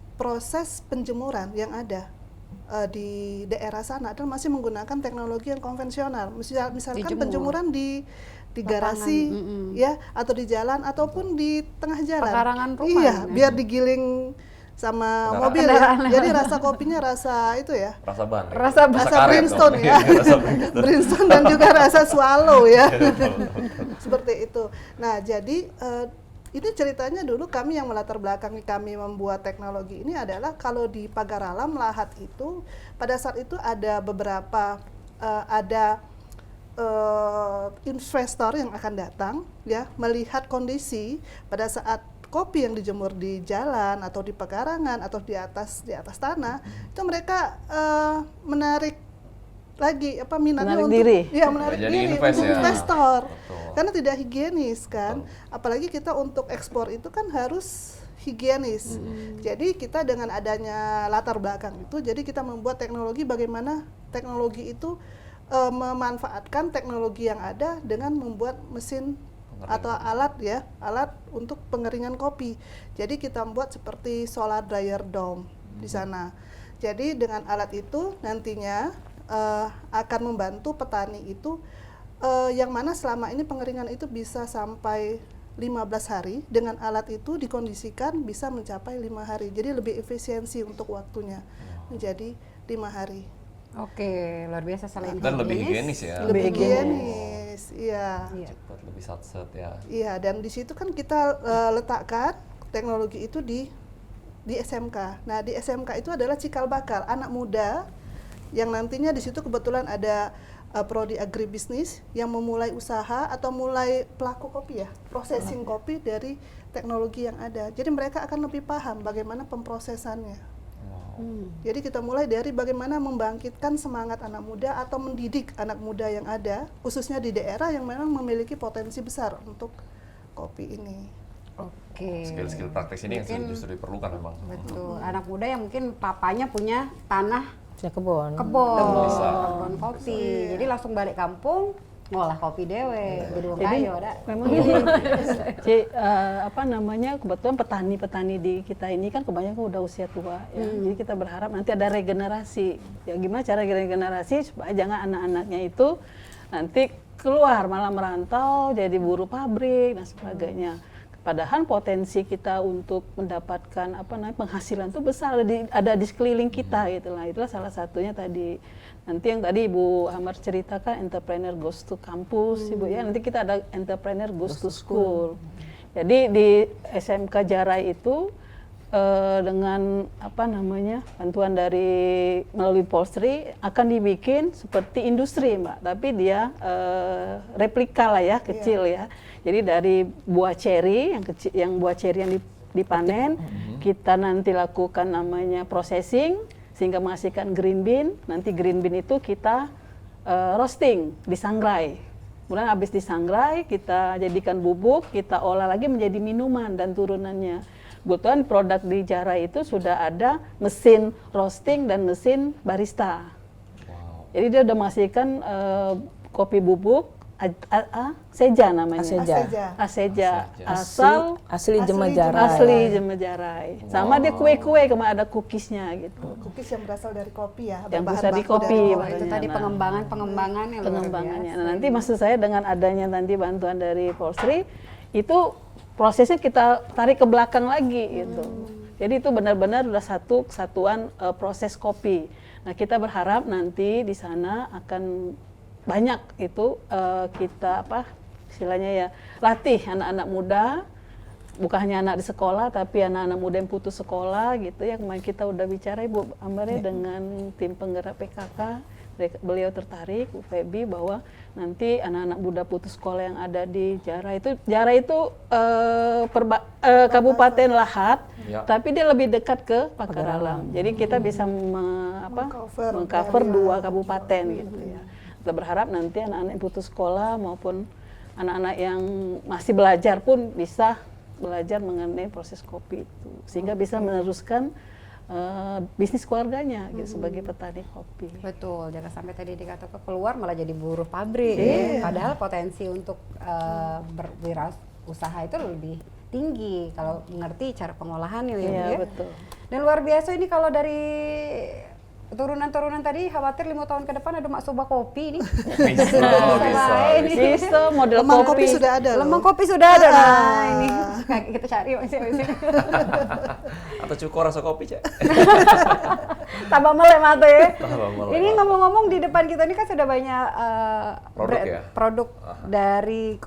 penjemuran yang ada di daerah sana adalah masih menggunakan teknologi yang konvensional. Misalkan penjemuran di garasi ya, atau di jalan ataupun di tengah jalan. Pekarangan rumah. Iya, biar digiling sama mobil ya. Jadi rasa kopinya rasa itu ya. Rasa ban. Rasa karet Brimstone dong. ya. Rasa Brimstone. Brimstone dan juga rasa swallow ya. Seperti itu. Nah, jadi ini ceritanya dulu kami yang melatar belakangi kami membuat teknologi ini adalah kalau di Pagar Alam Lahat itu pada saat itu ada beberapa investor yang akan datang ya, melihat kondisi pada saat kopi yang dijemur di jalan atau di pekarangan atau di atas tanah, itu mereka menarik lagi minatnya Menarik untuk diri. menarik Jadi diri invest untuk ya. investor. Betul. Karena tidak higienis kan. Apalagi kita untuk ekspor itu kan harus higienis. Jadi kita dengan adanya latar belakang itu, jadi kita membuat teknologi bagaimana teknologi itu memanfaatkan teknologi yang ada dengan membuat mesin atau alat untuk pengeringan kopi. Jadi kita membuat seperti solar dryer dome di sana. Jadi dengan alat itu nantinya akan membantu petani itu yang mana selama ini pengeringan itu bisa sampai 15 hari, dengan alat itu dikondisikan bisa mencapai 5 hari. Jadi lebih efisiensi untuk waktunya menjadi 5 hari. Oke, luar biasa selain Dan lebih higienis ya. Lebih higienis, iya. Cepat, lebih satset ya. Iya, dan di situ kan kita letakkan teknologi itu di SMK. Nah, di SMK itu adalah cikal bakal anak muda yang nantinya di situ kebetulan ada prodi agribisnis yang memulai usaha atau mulai pelaku kopi ya, processing kopi dari teknologi yang ada. Jadi mereka akan lebih paham bagaimana pemprosesannya. Jadi kita mulai dari bagaimana membangkitkan semangat anak muda atau mendidik anak muda yang ada, khususnya di daerah yang memang memiliki potensi besar untuk kopi ini. Oke. Skill-skill praktis ini Mungkin- yang justru diperlukan memang. Betul. Anak muda yang mungkin papanya punya tanah Punya kebun. kebun kopi. Jadi langsung balik kampung ngolah kopi dewe, gedung Jadi kayu ada. memang gini, kebetulan petani-petani di kita ini kan kebanyakan udah usia tua ya. Jadi kita berharap nanti ada regenerasi. Ya gimana cara regenerasi supaya jangan anak-anaknya itu nanti keluar malah merantau jadi buruh pabrik dan sebagainya. Padahal potensi kita untuk mendapatkan penghasilan itu besar, ada di sekeliling kita itulah salah satunya tadi. Nanti yang tadi Ibu Ambar ceritakan entrepreneur goes to campus, Ibu ya. Nanti kita ada entrepreneur goes to school. Jadi di SMK Jarai itu dengan apa namanya bantuan dari melalui Polstri akan dibikin seperti industri Mbak, tapi dia replika lah ya, kecil ya. Jadi dari buah ceri yang kecil, yang buah ceri yang dipanen, kita nanti lakukan namanya processing sehingga menghasilkan green bean. Nanti green bean itu kita roasting, disangrai. Kemudian habis disangrai, kita jadikan bubuk, kita olah lagi menjadi minuman dan turunannya. Kebetulan produk di Jara itu sudah ada mesin roasting dan mesin barista. Jadi dia udah menghasilkan kopi bubuk, Aseja namanya. Aseja. Asli Jemajarai. Asli Jemajarai. Sama dia kue-kue, kemarin ada cookiesnya gitu. Cookies yang berasal dari kopi ya. Yang bahan bisa di baku kopi. dari Oh, itu tadi pengembangannya luar Pengembangannya. biasa. Nah, nanti maksud saya dengan adanya nanti bantuan dari Polstri, itu prosesnya kita tarik ke belakang lagi gitu. Jadi itu benar-benar udah satu kesatuan proses kopi. Nah, kita berharap nanti di sana akan banyak itu kita apa istilahnya ya, latih anak-anak muda, bukan hanya anak di sekolah tapi anak-anak muda yang putus sekolah gitu ya. Kemarin kita udah bicara Ibu Ambar ya dengan tim penggerak PKK, beliau tertarik Bu Febi bahwa nanti anak-anak muda putus sekolah yang ada di Jara itu Kabupaten Lahat, tapi dia lebih dekat ke Pakaralam. Jadi kita bisa mengcover 2 kabupaten gitu ya. Kita berharap nanti anak-anak yang putus sekolah maupun anak-anak yang masih belajar pun bisa belajar mengenai proses kopi itu, sehingga bisa meneruskan bisnis keluarganya gitu, sebagai petani kopi. Betul, jangan sampai tadi dikatakan keluar malah jadi buruh pabrik. Ya. Padahal potensi untuk berwirausaha itu lebih tinggi kalau mengerti cara pengolahannya ya, Bu, ya. Betul. Dan luar biasa ini kalau dari turunan-turunan tadi khawatir 5 tahun ke depan ada Maksoba kopi nih. Bisa model Lemang kopi. kopi sudah ada. Lemang kopi sudah ada. Nah, ini kita cari masih. Atau cukur rasa kopi, Cek. Tambah melek mata ya. Tambah melek Ini mata. ngomong-ngomong di depan kita ini kan sudah banyak Produk ya? dari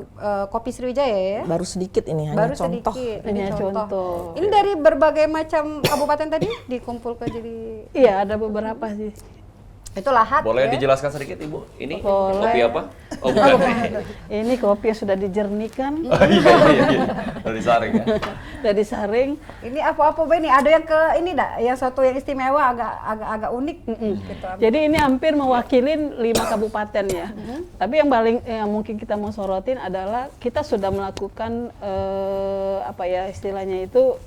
Kopi Sriwijaya ya. Baru sedikit ini, hanya Baru contoh. sedikit, Hanya ini contoh. Ini dari berbagai macam kabupaten tadi dikumpulkan jadi Iya, ada beberapa sih. itu Lahat Boleh ya. dijelaskan sedikit Ibu? Ini Boleh. kopi apa? Oh bukan. Ini kopi yang sudah dijernihkan, Oh, iya. Dari saring ya. sudah disaring. Ini apa-apa Be nih? Ada yang ke ini dak, yang suatu yang istimewa agak unik gitu. Jadi ini hampir mewakilin 5 kabupaten ya. Tapi yang paling yang mungkin kita mau sorotin adalah kita sudah melakukan apa ya istilahnya itu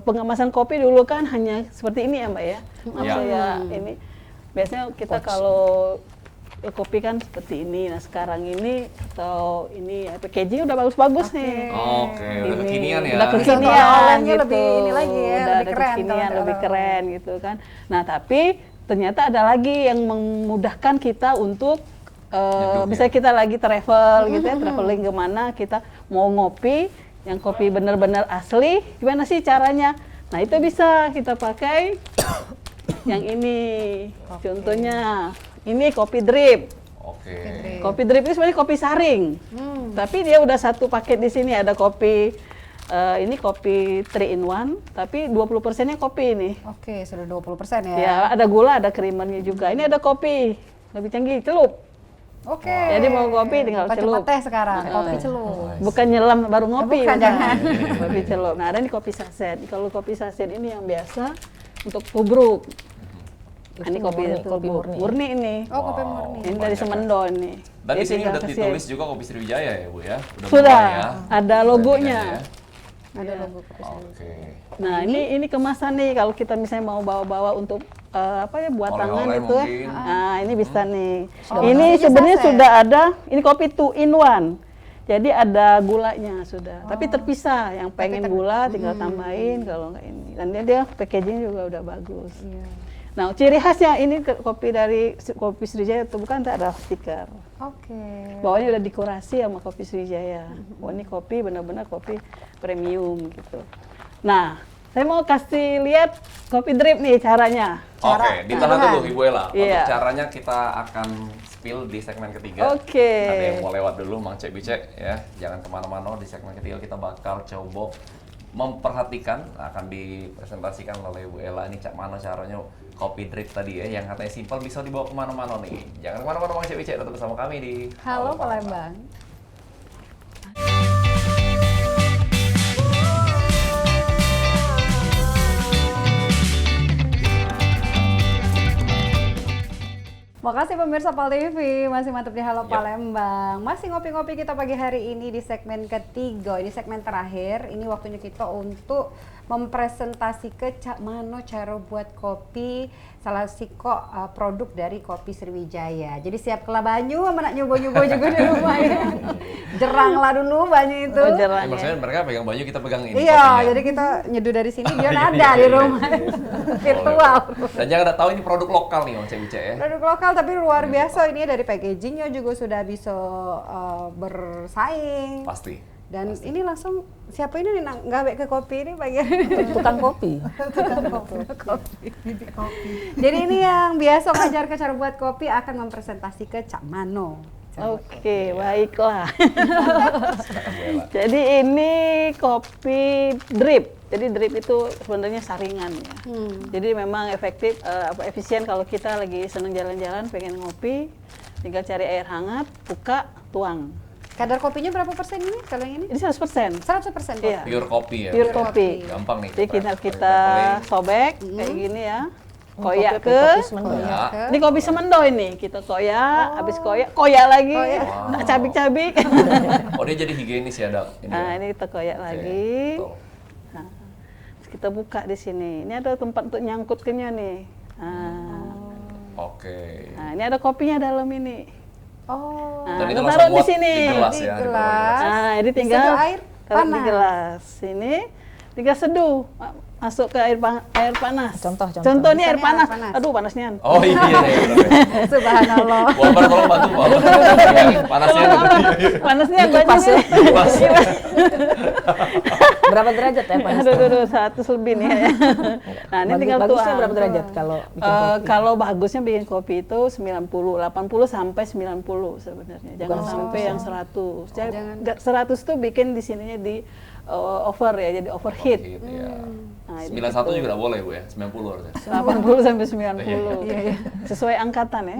pengemasan kopi dulu kan hanya seperti ini ya Mbak ya. Maksud saya ini biasanya kita kalau kopi kan seperti ini. Nah sekarang ini atau ini ya, packaging udah bagus-bagus nih. Oke, udah Ini kekinian ya. Udah Contoh kekinian olehnya gitu. lebih ini lagi ya, Udah lebih ada keren kekinian, kalau lebih ada keren gitu kan. Nah tapi ternyata ada lagi yang memudahkan kita untuk misalnya kita lagi travel gitu ya, traveling kemana kita mau ngopi, yang kopi benar-benar asli, gimana sih caranya? Nah itu bisa kita pakai yang ini, contohnya ini kopi drip. Oke. Kopi drip ini sebenarnya kopi saring, tapi dia udah satu paket di sini ada kopi. Ini kopi 3 in 1, tapi 20%-nya kopi ini. Oke, sudah 20% ya. Ya, ada gula, ada creamernya juga. Ini ada kopi, lebih canggih, celup. Oke. Jadi mau kopi tinggal Bukan celup. cuma teh sekarang, kopi celup. Bukan nyelam baru ngopi. Bukan, jangan. Kopi celup. Nah, ada nih kopi saset. Kalau kopi saset ini yang biasa untuk tubruk. Nah, ini kopi murni, kopi tubruk. murni. Murni ini. Oh, kopi murni. Ini dari Semendon nih. Dan di Dia sini tinggal udah kasih- ditulis juga Kopi Sriwijaya ya, Bu ya? Sudah, mulai ya. ada logonya. Ada logo kopi Sriwijaya. Oke. Nah, ini kemasan nih kalau kita misalnya mau bawa-bawa untuk apa ya buat tangan Oleh-oleh itu ya. mungkin. Nah, ini bisa nih. Oh, Ini artinya sebenarnya saset. sudah ada, ini kopi 2 in 1. Jadi ada gulanya sudah, tapi terpisah. Yang pengen gula tinggal tambahin, kalau nggak ini. Dan dia packaging juga udah bagus. Nah, ciri khasnya ini kopi dari Kopi Sriwijaya itu bukan ada stiker. Oke. Bawahnya udah dekorasi sama Kopi Sriwijaya. Wah, ini kopi benar-benar kopi premium gitu. Nah, saya mau kasih lihat kopi drip nih caranya. Oke, ditahan dulu Ibu Ella. Untuk Iya. caranya kita akan spill di segmen ketiga. Oke. Ada yang mau lewat dulu, Mang Cek Bicek ya. Jangan kemana-mana, di segmen ketiga kita bakal coba memperhatikan akan dipresentasikan oleh Bu Ella ini cak mana caranya kopi drip tadi ya yang katanya simpel bisa dibawa kemana-mana nih. Jangan kemana-mana Bang Cek, tetap bersama kami di Halo Palembang. Makasih pemirsa Pal TV, masih mantap di Halo Yap. Palembang. Masih ngopi-ngopi kita pagi hari ini di segmen ketiga, ini segmen terakhir. Ini waktunya kita untuk mempresentasikan cak mano cara buat kopi salah siko produk dari kopi Sriwijaya. Jadi siap kela banyu sama nak nyoba-nyoba juga di rumah ya. Jerang lah dulu banyu itu. Oh, jerang. maksudnya mereka pegang baju, kita pegang ini Iya, kopinya. jadi kita nyeduh dari sini dia Iya, ada di iya, rumah. iya. Virtual. Dan jangan tahu ini produk lokal nih Bang Cek ya. Produk lokal tapi luar biasa, ini dari packagingnya juga sudah bisa bersaing. Pasti. Dan ini langsung siapa ini nih nggawe ke kopi ini bagian Tukang kopi. kopi. Jadi ini yang biasa ngajar ke cara buat kopi akan mempresentasikan Cak Mano. Oke, baiklah. Silakan Bu Ella. Jadi ini kopi drip. Jadi drip itu sebenarnya saringan ya. Jadi memang efektif, efisien kalau kita lagi seneng jalan-jalan, pengen ngopi, tinggal cari air hangat, buka, tuang. Kadar kopinya berapa persen ini kalau yang ini? Ini 100%. 100% kopi. Iya. Pure kopi ya. Pure kopi. Gampang nih. Jadi kita sobek kayak gini ya. Koyak Kopi ke. semendo. Ya. Ini kopi semendo ini. Kita koyak, habis koyak lagi. Nggak cabik-cabik. Oh dia jadi higienis ya dok. Nah, ini kita koyak lagi. Tuh. Nah, terus kita buka di sini. Ini ada tempat untuk nyangkutnya nih. Nah, Oke. nah, ini ada kopinya dalam ini. Oh. Nah, Dan itu kita langsung taruh di muat sini. di gelas Di ya. gelas. Nah, ini tinggal Diseduh air taruh di panas. gelas. Ini tinggal seduh, masuk ke air panas. Contoh. Contoh nih air Misalnya panas. air panas. Aduh, panasnya. Oh iya iya. Subhanallah. Wabar tolong bantu Pak. Panasnya gitu. Panasnya Kipas ya. Kipas. Berapa derajat ya panas? Aduh, 100 lebih nih. Nah, ini tinggal Bagusnya tuang. berapa derajat kalau bikin kopi? Kalau bagusnya bikin kopi itu 90, 80 sampai 90 sebenarnya. Jangan Bukan sampai 100 yang 100. Jangan. 100 tuh bikin di sininya di over ya, jadi overheat. Gitu ya. Nah, ini 91 juga nggak boleh Bu ya. 90 harusnya. 80 sampai 90. Iya. Sesuai angkatan ya.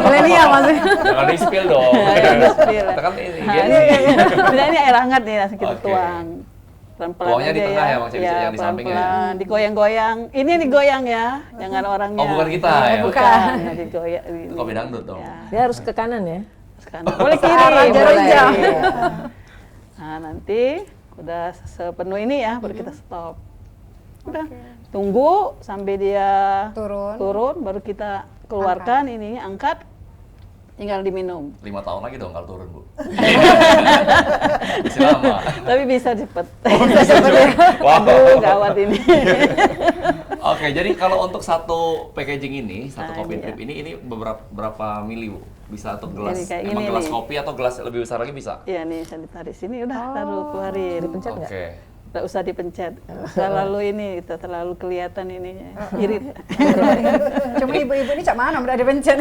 Milenial maksudnya. Jangan di spill dong. Jangan di-spill. Kita kan ini Nah, higienis. ini air hangat nih langsung kita Oke. tuang. Pelan-pelan Tuangnya di aja tengah ya, Bang Cek, yang di samping ya? pelan-pelan, digoyang-goyang. Ini digoyang ya, jangan orangnya. Oh, bukan kita ya? Bukan, nah, digoyang. Itu kopi dangdut dong. Ya, Dia harus ke kanan ya. sekarang. Boleh kiri, Arah jarum boleh. jam. Nah, nanti udah sepenuh ini ya, baru kita stop. Udah, tunggu sampai dia Turun. baru kita keluarkan ini, angkat, tinggal diminum. 5 tahun lagi dong kalau turun Bu. Masih lama. Tapi bisa cepet. Wow. Aduh, gawat ini. Oke, jadi kalau untuk satu packaging ini, satu Nah, kopi ini drip ini berapa mili Bu? Bisa untuk gelas? Jadi kayak Emang gini gelas nih. kopi atau gelas lebih besar lagi bisa? Iya nih, saya ditarik sini udah taruh keluarin. Dipencet nggak? Oke. Nggak usah dipencet. Terlalu ini, terlalu kelihatan ininya. Irit. Cuma ibu-ibu ini Cak Mano udah dipencet.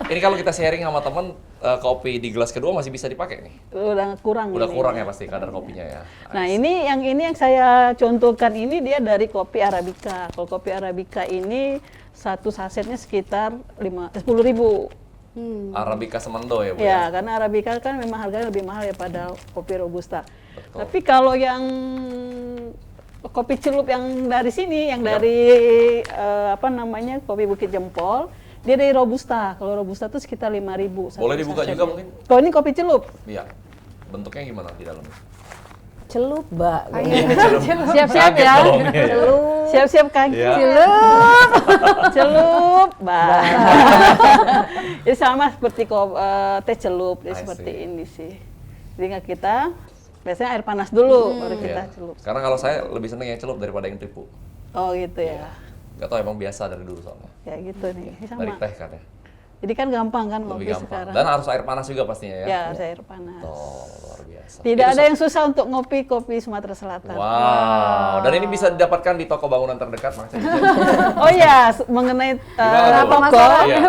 Ini kalau kita sharing sama temen, kopi di gelas kedua masih bisa dipakai nih? Udah kurang. Udah ini. kurang ya pasti kadar kopinya ya? Nah ini yang saya contohkan ini dia dari kopi Arabica. Kalau kopi Arabica ini satu sasetnya sekitar 10.000. Arabica Semendo ya Bu? Ya, karena Arabica kan memang harganya lebih mahal daripada kopi Robusta. Betul. Tapi kalau yang kopi celup yang dari sini, yang Ya. dari apa namanya kopi Bukit Jempol, dia dari Robusta. Kalau Robusta tuh sekitar 5.000. Boleh dibuka juga mungkin? Kalau ini kopi celup, Iya. Bentuknya gimana di dalamnya? Celup, Mbak. siap-siap Kaget ya. dong, iya. Celup, siap-siap kaki. Iya. Celup, celup, bah. Ini sama seperti teh celup, I jadi seperti see. ini sih. Jadi nggak kita biasanya air panas dulu, baru kita Iya. celup. Karena kalau saya lebih seneng yang celup daripada yang drip Bu. Oh gitu ya. Gak tau emang biasa dari dulu soalnya. Ya gitu nih, ini Dari sama. teh kan ya. Jadi kan gampang kan Lebih ngopi gampang. sekarang. Dan harus air panas juga pastinya ya. Ya, harus air panas. Tuh, luar biasa. biasa. Tidak Itu ada yang susah untuk ngopi kopi Sumatera Selatan. Wow. Dan ini bisa didapatkan di toko bangunan terdekat, Mang Cek. Oh ya, mengenai Gimana tuh? toko, Iya.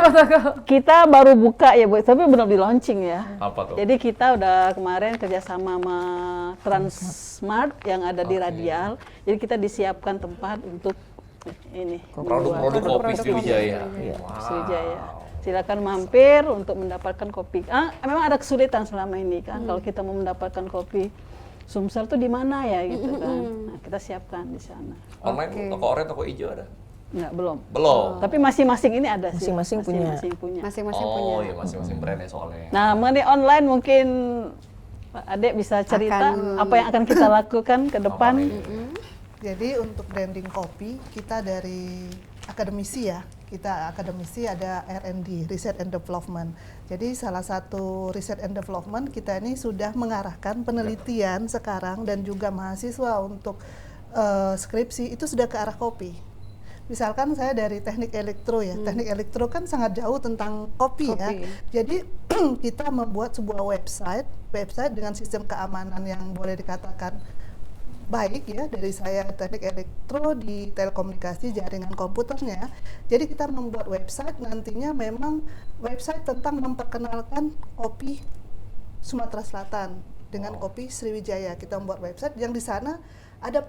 kita baru buka ya Bu, tapi belum di launching ya. Apa tuh? Jadi kita udah kemarin kerjasama sama Transmart yang ada di Oke. Radial. Jadi kita disiapkan tempat untuk ini Produk-produk kopi Sriwijaya. Wow. Sriwijaya. Silakan mampir untuk mendapatkan kopi. Memang ada kesulitan selama ini kan, kalau kita mau mendapatkan kopi Sumsel tuh di mana ya gitu kan. Nah, kita siapkan di sana. Online, toko oranye, toko hijau ada? Enggak, belum. Belum. Tapi masing-masing ini ada sih. Masing-masing punya. Masing-masing punya. Masing-masing punya. Oh iya, masing-masing brand ya soalnya. Nah, mengenai online mungkin Pak Adek bisa cerita apa yang akan kita lakukan ke depan. Jadi untuk branding kopi kita dari akademisi ya, kita akademisi ada R&D, Research and Development. Jadi salah satu Research and Development kita ini sudah mengarahkan penelitian sekarang dan juga mahasiswa untuk skripsi itu sudah ke arah kopi. Misalkan saya dari teknik elektro ya, teknik elektro kan sangat jauh tentang kopi. Ya. Jadi kita membuat sebuah website dengan sistem keamanan yang boleh dikatakan baik ya, dari saya teknik elektro di telekomunikasi jaringan komputernya. Jadi kita membuat website nantinya memang website tentang memperkenalkan kopi Sumatera Selatan dengan kopi Sriwijaya. Kita membuat website yang di sana ada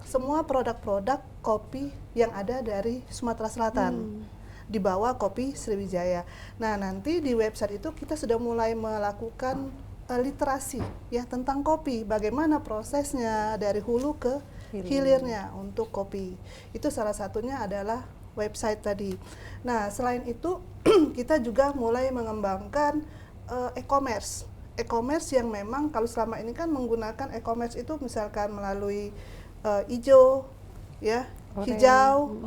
semua produk-produk kopi yang ada dari Sumatera Selatan. Di bawah kopi Sriwijaya. Nah, nanti di website itu kita sudah mulai melakukan literasi ya tentang kopi, bagaimana prosesnya dari hulu ke hilirnya untuk kopi. Itu salah satunya adalah website tadi. Nah, selain itu kita juga mulai mengembangkan e-commerce. E-commerce yang memang kalau selama ini kan menggunakan e-commerce itu misalkan melalui hijau ya, hijau,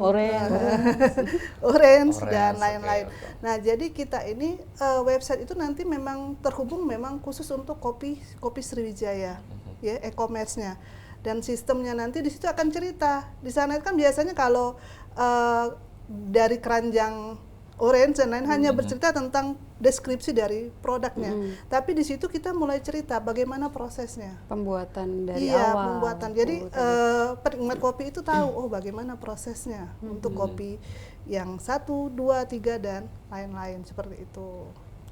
orange dan lain-lain. Okay. Nah, jadi kita ini website itu nanti memang terhubung memang khusus untuk kopi Sriwijaya, ya e-commerce-nya. Dan sistemnya nanti di situ akan cerita. Di sana kan biasanya kalau dari keranjang orange dan lain hanya bercerita tentang deskripsi dari produknya. Tapi di situ kita mulai cerita bagaimana prosesnya. Pembuatan dari Iya, awal. pembuatan. Jadi penikmat kopi itu tahu bagaimana prosesnya untuk kopi yang 1, 2, 3 dan lain-lain seperti itu.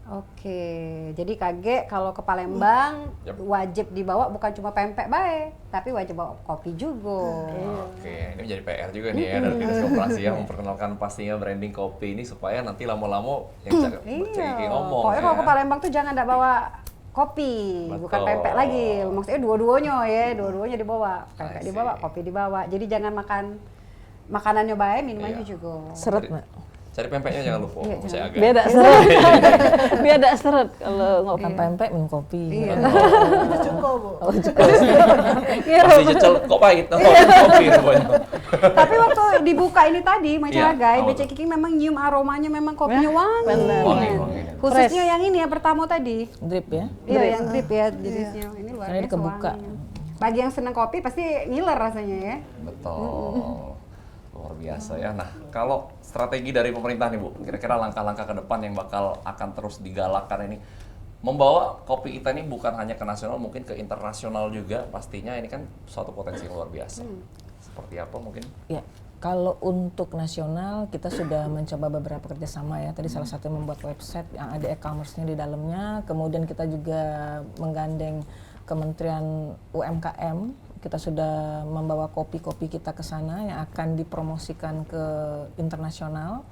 Oke, jadi KG kalau ke Palembang wajib dibawa bukan cuma pempek bae, tapi wajib bawa kopi juga. Oke, ini menjadi PR juga nih ya dari Dinas Koperasi ya, memperkenalkan pastinya branding kopi ini supaya nanti lama-lama yang Cek ngomong. Pokoknya kalau ke Palembang tuh jangan nggak bawa kopi, bukan Betul. pempek lagi. Maksudnya dua-duanya ya, dua-duanya dibawa. Pempek dibawa, kopi dibawa. Jadi jangan makan makanannya bae, minumannya juga. Seret, Mbak. Cari pempeknya jangan lupa. Saya agak. Beda seret. Beda seret kalau ngopi. Makan pempek, minum kopi. Itu cukup, Bu. Masih jecel kok pahit. Kopi rupanya. Tapi waktu dibuka ini tadi, Mbak Iya, Cagai, apa BC Kiki memang nyium aromanya memang kopinya wangi. benar. Wangi. Khususnya yang ini ya pertama tadi. Drip ya. Iya, yang drip ya jenisnya. Ini luar Karena biasa dikebuka. wanginya. Bagi yang senang kopi pasti ngiler rasanya ya. Betul. Luar biasa ya. Nah, kalau strategi dari pemerintah nih Bu, kira-kira langkah-langkah ke depan yang bakal akan terus digalakkan ini membawa kopi kita ini bukan hanya ke nasional, mungkin ke internasional juga pastinya ini kan suatu potensi yang luar biasa. Seperti apa mungkin? Ya, kalau untuk nasional kita sudah mencoba beberapa kerjasama ya. Tadi salah satu membuat website yang ada e-commerce-nya di dalamnya. Kemudian kita juga menggandeng Kementerian UMKM. Kita sudah membawa kopi-kopi kita ke sana yang akan dipromosikan ke internasional.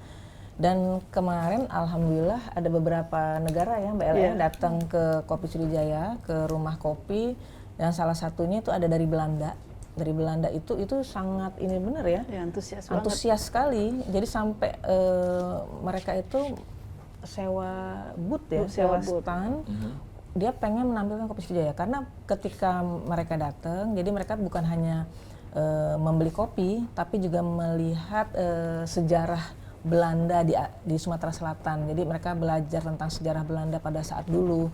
Dan kemarin alhamdulillah ada beberapa negara ya Mbak Ella datang ke Kopi Sriwijaya, ke rumah kopi, dan salah satunya itu ada dari Belanda. Dari Belanda itu sangat ini benar ya, Ya, antusias banget. antusias sekali. Jadi sampai mereka itu sewa booth ya, sewa booth. stand. Dia pengen menampilkan Kopi Sriwijaya karena ketika mereka datang, jadi mereka bukan hanya membeli kopi, tapi juga melihat sejarah Belanda di Sumatera Selatan. Jadi mereka belajar tentang sejarah Belanda pada saat dulu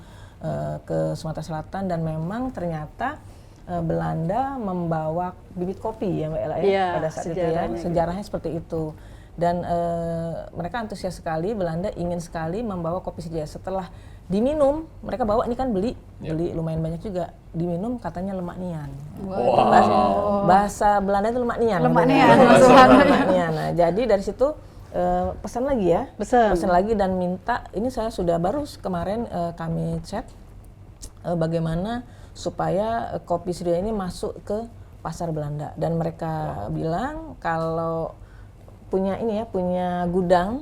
ke Sumatera Selatan, dan memang ternyata Belanda membawa bibit kopi ya Mbak Ella Iya, pada saat itu ya, sejarahnya sejarahnya seperti itu. Dan mereka antusias sekali, Belanda ingin sekali membawa kopi Sriwijaya. Setelah Diminum, mereka bawa ini kan beli lumayan banyak juga. Diminum katanya lemak nian. Wow. Bahasa Belanda itu lemak nian. Lemak katanya. nian, Lemak nian. Nah, jadi dari situ pesan lagi ya. Pesan Lagi dan minta, ini saya sudah baru kemarin kami chat bagaimana supaya kopi Sriwijaya ini masuk ke pasar Belanda, dan mereka bilang kalau punya gudang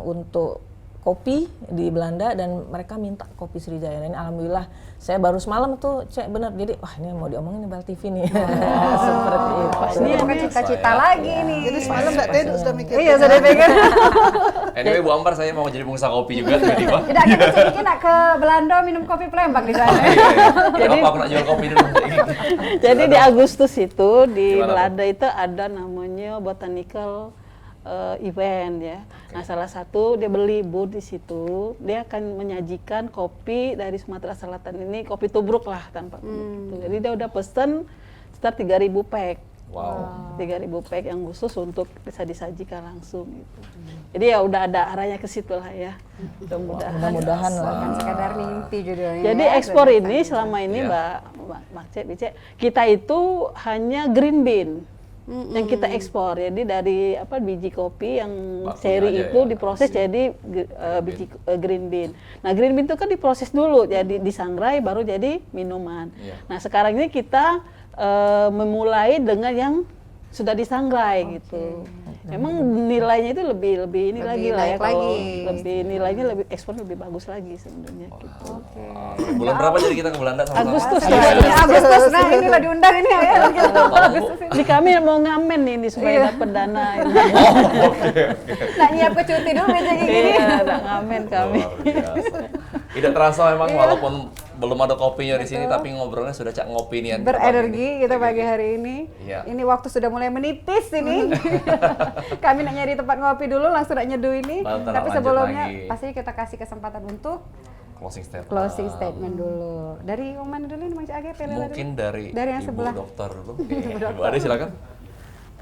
untuk kopi di Belanda, dan mereka minta kopi Sriwijaya. Dan alhamdulillah saya baru semalam tuh cek benar, jadi wah ini mau diomongin di Bal TV nih. Seperti itu. Ini bukan cita-cita lagi nih. Jadi semalam Mbak Teh sudah mikir. Iya, sudah pikir. Anyway, Bu Ambar, saya mau jadi pengusaha kopi juga tiba-tiba. Tidak, kita nak ke Belanda minum kopi Palembang di sana. Jadi apa aku nak jual kopi dulu? Jadi di Agustus itu di Gimana, Belanda itu ada namanya botanical event ya. Nah, salah satu dia beli booth di situ, dia akan menyajikan kopi dari Sumatera Selatan ini, kopi tubruk lah tanpa gitu. Jadi dia udah pesen sekitar 3.000 pack. Wow. 3.000 pack yang khusus untuk bisa disajikan langsung gitu. Jadi ya udah ada arahnya ke situ lah ya. Mudah-mudahan lah. Bukan sekadar mimpi judulnya. Jadi ya, ekspor sudah ini bisa. selama ini Iya. Mbak Bice, kita itu hanya green bean yang kita ekspor. Jadi dari biji kopi yang Bakunya seri aja itu ya, diproses jadi biji green bean. Nah, green bean itu kan diproses dulu, jadi disangrai baru jadi minuman. Iya. Nah, sekarang ini kita memulai dengan yang sudah disangrai gitu. Memang nilainya itu lebih ini Lebih lagi lah ya, naik kalau lagi. lebih nilainya lebih ekspor lebih bagus lagi sebenarnya gitu. Bulan berapa jadi kita ke Belanda sama-sama? Agustus Ini Agustus, nah inilah diundang ini ya. Agustus. Jadi kami mau ngamen ini supaya dapat dana ini. Nak nyiap ke cuti dulu aja kayak gini. Iya, nak ngamen kami. Luar biasa. Tidak terasa memang walaupun belum ada kopinya di sini, tapi ngobrolnya sudah cak ngopi nih. Berenergi kita pagi hari ini. Iya. Ini waktu sudah mulai menipis ini. Kami nak nyari tempat ngopi dulu, langsung nak nyeduh ini. Lanjut Tapi lagi. sebelumnya pastinya kita kasih kesempatan untuk Closing statement. closing statement dulu. Dari yang mana dulu nih Mas Age? Mungkin dari yang Ibu sebelah. dokter dulu. Ibu Ade silakan.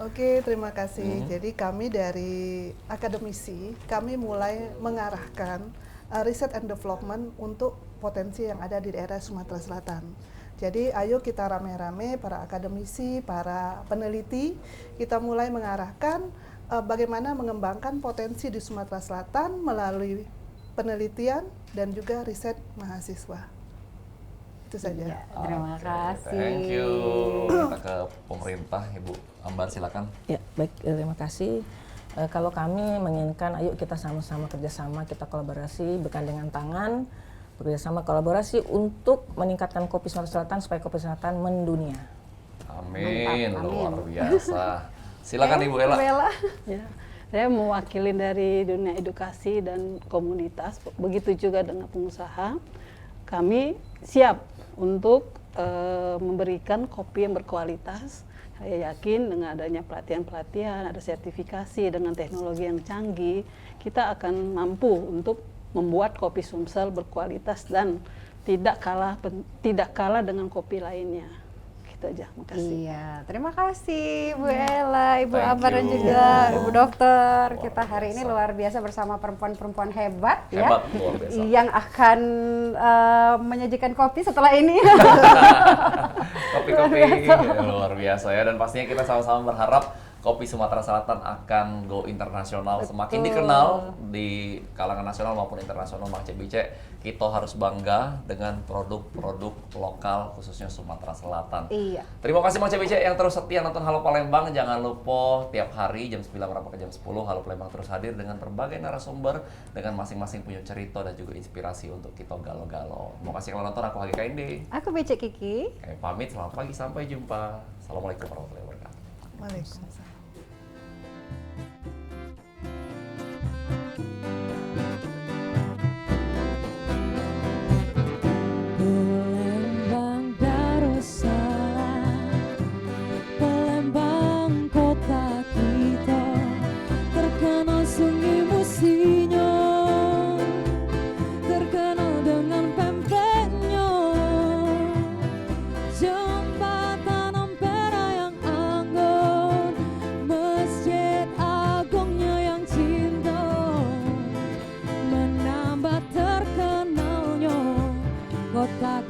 Oke, terima kasih. Jadi kami dari akademisi, kami mulai mengarahkan riset and development untuk potensi yang ada di daerah Sumatera Selatan. Jadi ayo kita rame-rame para akademisi, para peneliti, kita mulai mengarahkan bagaimana mengembangkan potensi di Sumatera Selatan melalui penelitian dan juga riset mahasiswa. Itu saja. Ya, terima kasih. Thank you. Kita ke pemerintah, Ibu Ambar silakan. Ya, baik, terima kasih. Kalau kami menginginkan, ayo kita sama-sama kerjasama, kita kolaborasi, bergandengan tangan, bekerjasama kolaborasi untuk meningkatkan kopi Sumatera Selatan supaya kopi Selatan mendunia. Amin. Mantap, amin. Luar biasa. Silakan Ibu Ella. Ya, saya mewakili dari dunia edukasi dan komunitas, begitu juga dengan pengusaha. Kami siap untuk memberikan kopi yang berkualitas. Saya yakin dengan adanya pelatihan-pelatihan, ada sertifikasi dengan teknologi yang canggih, kita akan mampu untuk membuat kopi Sumsel berkualitas dan tidak kalah dengan kopi lainnya. Gitu aja, makasih. Iya, terima kasih Bu Ella, Ibu Thank Ambar dan you. juga Ibu Dokter. Luar Kita hari ini biasa. luar biasa bersama perempuan-perempuan hebat, Hebat, ya, luar biasa. yang akan menyajikan kopi setelah ini. Kopi-kopi luar biasa ya, dan pastinya kita sama-sama berharap kopi Sumatera Selatan akan go internasional, semakin dikenal di kalangan nasional maupun internasional. Mang Cek Bice, kita harus bangga dengan produk-produk lokal khususnya Sumatera Selatan. Iya. Terima kasih Mang Cek Bice yang terus setia nonton Halo Palembang. Jangan lupa tiap hari jam 9 sampai ke jam 10 Halo Palembang terus hadir dengan berbagai narasumber dengan masing-masing punya cerita dan juga inspirasi untuk kita galo-galo. Terima kasih kalau nonton, aku Hagi Kainde. Aku Becek Kiki. Kami pamit, selamat pagi, sampai jumpa. Assalamualaikum warahmatullahi wabarakatuh. Waalaikumsalam. Palembang Darussalam, Palembang kota kita, terkenal sungai musinya, terkenal dengan pempeknya, jembatan ampera yang anggun, kota